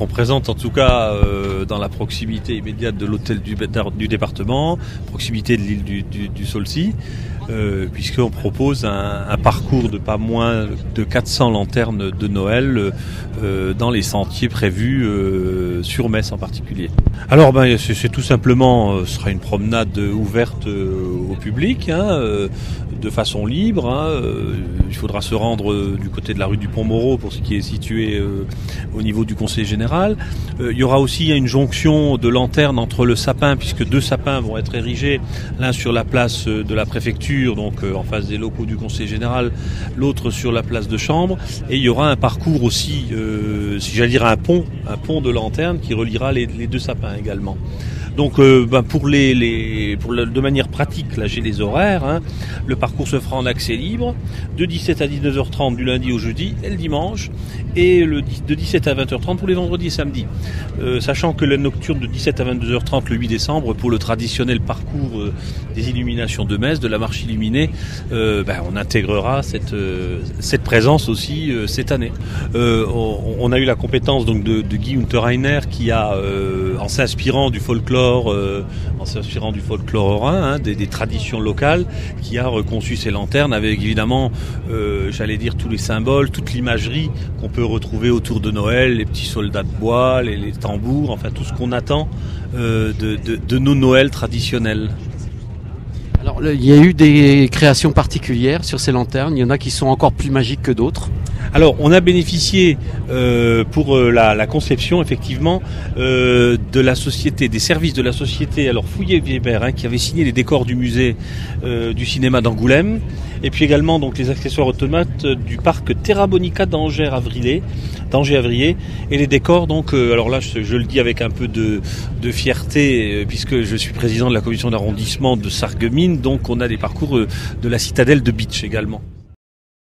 seront présentes en tout cas dans la proximité immédiate de l'hôtel du département, proximité de l'île du Saulcy, puisqu'on propose un parcours de pas moins de 400 lanternes de Noël dans les sentiers prévus sur Metz en particulier. Alors c'est tout simplement, ce sera une promenade ouverte au public, de façon libre. Il faudra se rendre du côté de la rue du Pont-Moreau pour ce qui est situé au niveau du Conseil général. Il y aura aussi une jonction de lanternes entre le sapin, puisque 2 sapins vont être érigés, l'un sur la place de la préfecture, donc en face des locaux du Conseil général, l'autre sur la place de Chambre, et il y aura un parcours aussi, si j'allais dire un pont de lanternes qui reliera les 2 sapins également. Donc de manière pratique, là j'ai les horaires, le parcours se fera en accès libre de 17 à 19h30 du lundi au jeudi et le dimanche, et de 17 à 20h30 pour les vendredis et samedis. Sachant que la nocturne de 17 à 22h30 le 8 décembre pour le traditionnel parcours des illuminations de Metz, de la marche illuminée, on intégrera cette présence aussi cette année. On a eu la compétence donc de Guy Unterreiner qui a, en s'inspirant du folklore orin, des traditions locales, qui a reconçu ces lanternes avec évidemment, tous les symboles, toute l'imagerie qu'on peut retrouver autour de Noël, les petits soldats de bois, les tambours, enfin tout ce qu'on attend de nos Noëls traditionnels. Alors, il y a eu des créations particulières sur ces lanternes, il y en a qui sont encore plus magiques que d'autres. Alors, on a bénéficié pour la conception, effectivement, de la société, des services de la société, alors Fouillé-Weber, qui avait signé les décors du musée du cinéma d'Angoulême, et puis également donc les accessoires automates du parc Terra Bonica d'Angers-Avrier, et les décors, donc, alors là, je le dis avec un peu de fierté, puisque je suis président de la commission d'arrondissement de Sarreguemines, donc on a des parcours de la citadelle de Bitche également.